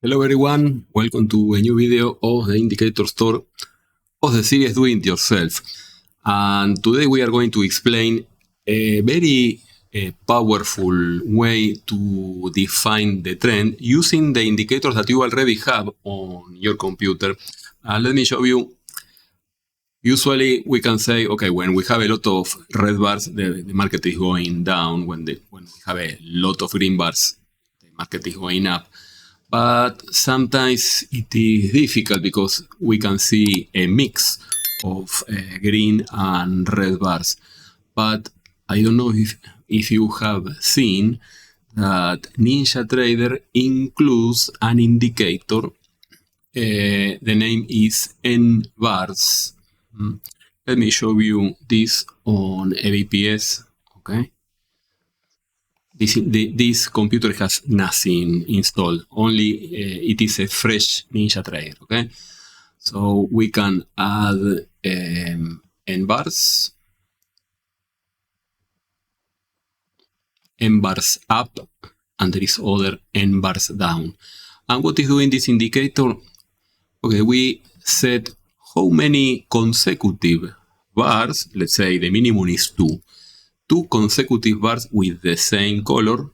Hello everyone, welcome to a new video of the indicator store of the series Do It Yourself. And today we are going to explain a very powerful way to define the trend using the indicators that you already have on your computer. Let me show you. Usually we can say, okay, when we have a lot of red bars, the market is going down. When we have a lot of green bars, the market is going up. But sometimes it is difficult because we can see a mix of green and red bars. But I don't know if you have seen that NinjaTrader includes an indicator. The name is NBars. Let me show you this on a VPS. Okay. This computer has nothing installed, only it is a fresh NinjaTrader, okay? So we can add NBars Up, and there is other NBars down. And what is doing this indicator? Okay, we set how many consecutive bars, let's say the minimum is 2 consecutive bars with the same color.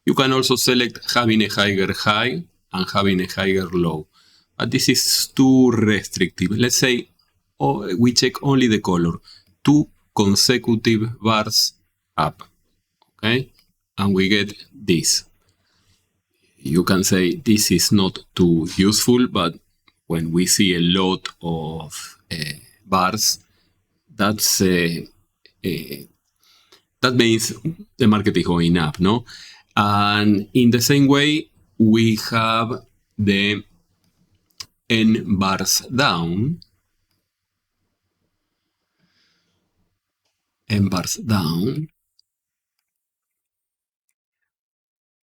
You can also select having a higher high and having a higher low. But this is too restrictive. Let's say we check only the color. 2 consecutive bars up. Okay? And we get this. You can say this is not too useful, but when we see a lot of bars, that means the market is going up, no? And in the same way, we have the NBars down. NBars down.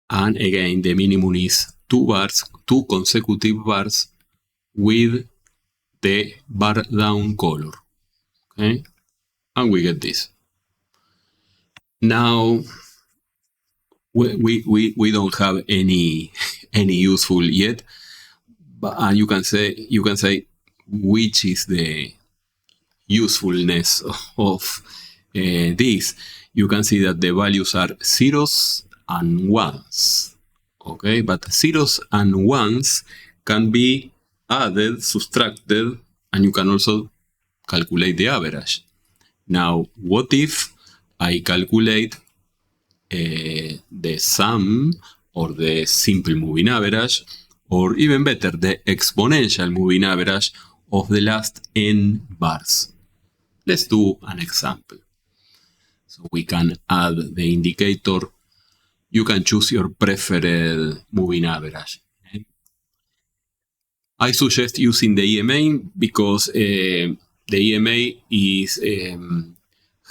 And again, the minimum is 2 bars, 2 consecutive bars with the bar down color. Okay? And we get this. Now, we don't have any useful yet, but you can say which is the usefulness of this. You can see that the values are zeros and ones, okay? But zeros and ones can be added, subtracted, and you can also calculate the average. Now, what if I calculate the sum or the simple moving average, or even better, the exponential moving average of the last n bars? Let's do an example. So we can add the indicator. You can choose your preferred moving average. Okay? I suggest using the EMA because the EMA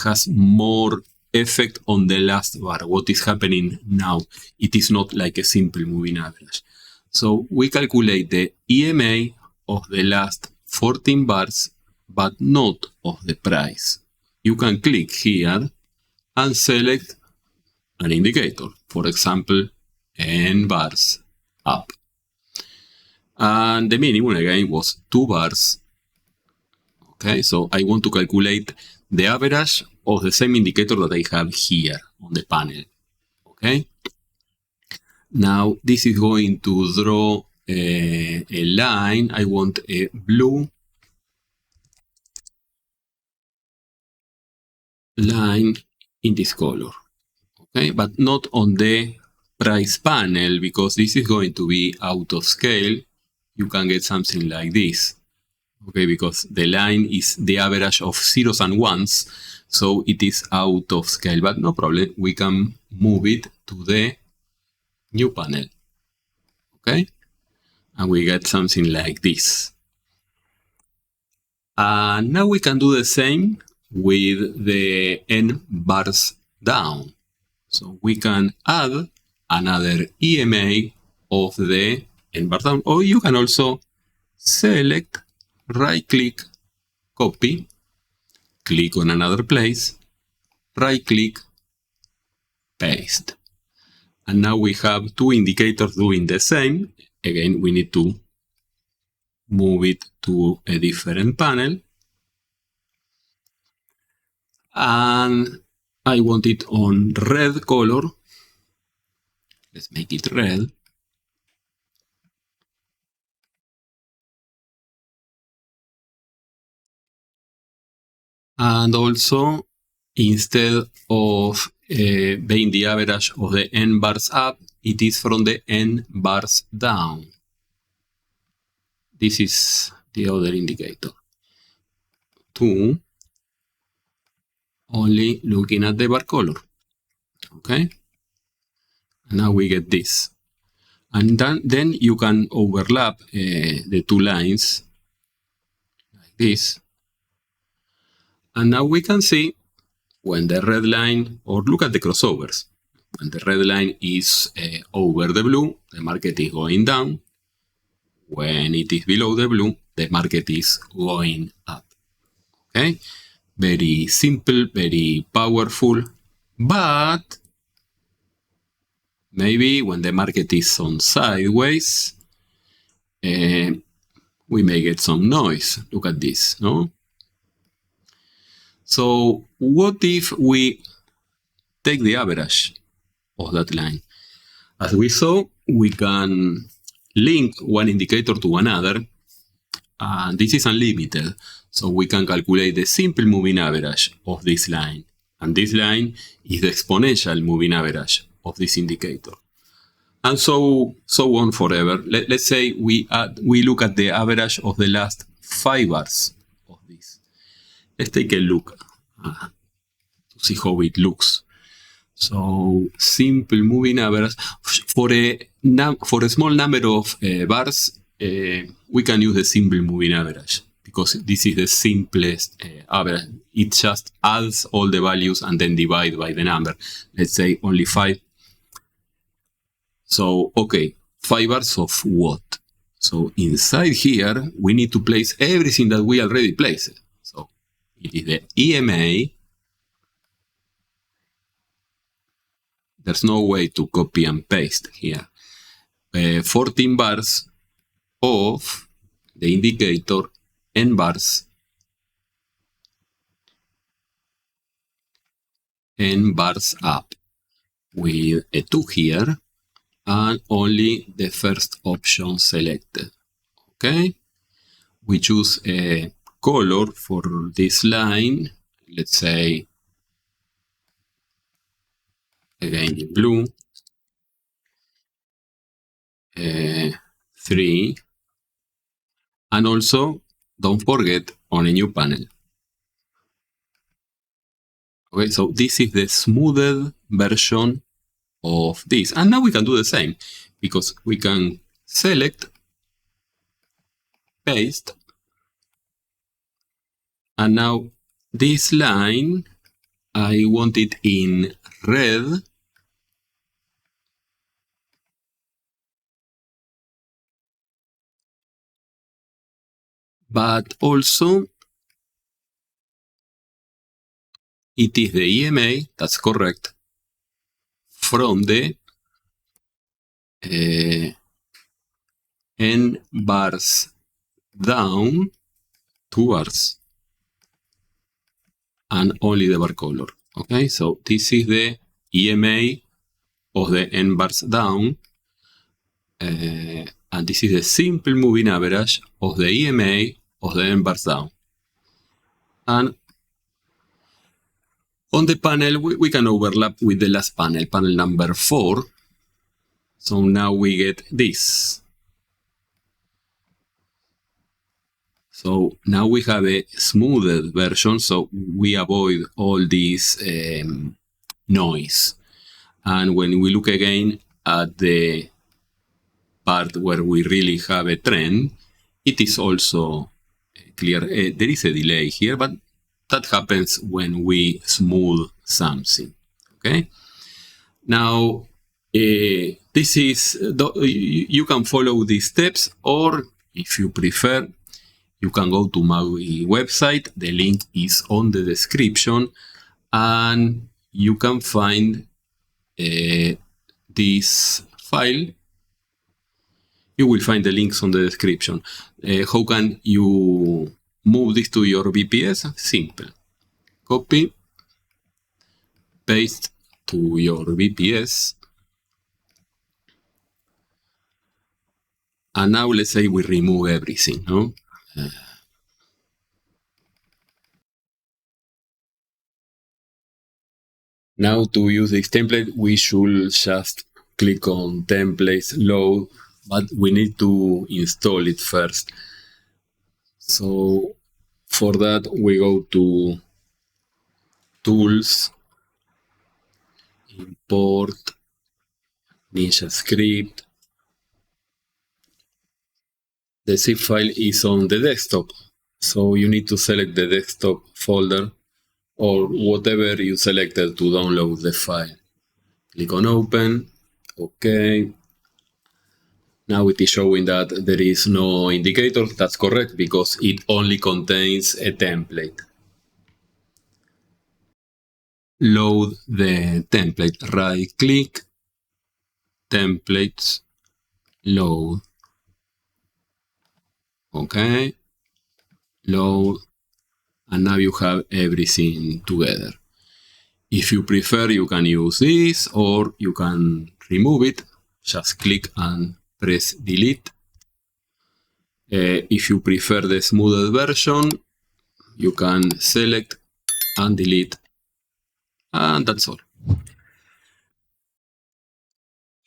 has more effect on the last bar, what is happening now. It is not like a simple moving average. So we calculate the EMA of the last 14 bars, but not of the price. You can click here and select an indicator, for example, NBars Up. And the minimum again was 2 bars. Okay, so I want to calculate the average of the same indicator that I have here on the panel. Okay. Now this is going to draw a line. I want a blue line in this color. Okay, but not on the price panel because this is going to be out of scale. You can get something like this. Okay, because the line is the average of zeros and ones, so it is out of scale, but no problem. We can move it to the new panel. Okay, and we get something like this. And now we can do the same with the NBars down. So we can add another EMA of the NBars down, or you can also select, right-click, copy, click on another place, right-click, paste. And now we have 2 indicators doing the same, again, we need to move it to a different panel. And I want it on red color. Let's make it red. And also, instead of being the average of the NBars up, it is from the NBars down. This is the other indicator. 2, only looking at the bar color. Okay? And now we get this. And then you can overlap the two lines like this. And now we can see when the red line, or look at the crossovers. When the red line is over the blue, the market is going down. When it is below the blue, the market is going up. Okay? Very simple, very powerful. But maybe when the market is on sideways, we may get some noise. Look at this, no? So what if we take the average of that line? As we saw, we can link one indicator to another, and this is unlimited. So we can calculate the simple moving average of this line. And this line is the exponential moving average of this indicator. And so on forever. Let's say we look at the average of the last 5 bars of this. Let's take a look to see how it looks. So simple moving average for a small number of bars, we can use the simple moving average because this is the simplest average. It just adds all the values and then divide by the number. Let's say only 5. So okay, 5 bars of what? So inside here we need to place everything that we already placed. So it is the EMA. There's no way to copy and paste here. 14 bars of the indicator NBars up with a 2 here and only the first option selected. Okay, we choose a color for this line. Let's say again in blue. 3, and also don't forget on a new panel. Okay, so this is the smoothed version of this, and now we can do the same because we can select, paste, and now this line I want it in red. But also, it is the EMA, that's correct, from the NBars down 2 bars and only the bar color. Okay, so this is the EMA of the NBars down, and this is the simple moving average of the EMA of the NBars down. And on the panel, we can overlap with the last panel, panel number 4. So now we get this. So now we have a smoothed version, so we avoid all this noise. And when we look again at the part where we really have a trend, it is also clear. There is a delay here, but that happens when we smooth something. Okay. Now, this is you can follow these steps, or if you prefer, you can go to my website. The link is on the description, and you can find this file You will find the links on the description. How can you move this to your VPS? Simple. Copy, paste to your VPS. And now let's say we remove everything, no? Now to use this template, we should just click on templates, load, but we need to install it first. So for that, we go to Tools, Import, NinjaScript. The zip file is on the desktop, so you need to select the desktop folder or whatever you selected to download the file. Click on Open. OK. Now it is showing that there is no indicator. That's correct because it only contains a template. Load the template. Right-click, Templates, Load. OK. Load. And now you have everything together. If you prefer, you can use this or you can remove it. Just click and press delete. If you prefer the smoothed version, you can select and delete. And that's all.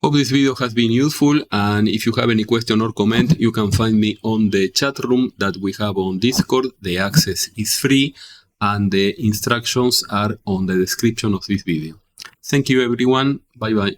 Hope this video has been useful, and if you have any question or comment, you can find me on the chat room that we have on Discord. The access is free and the instructions are on the description of this video. Thank you everyone. Bye bye.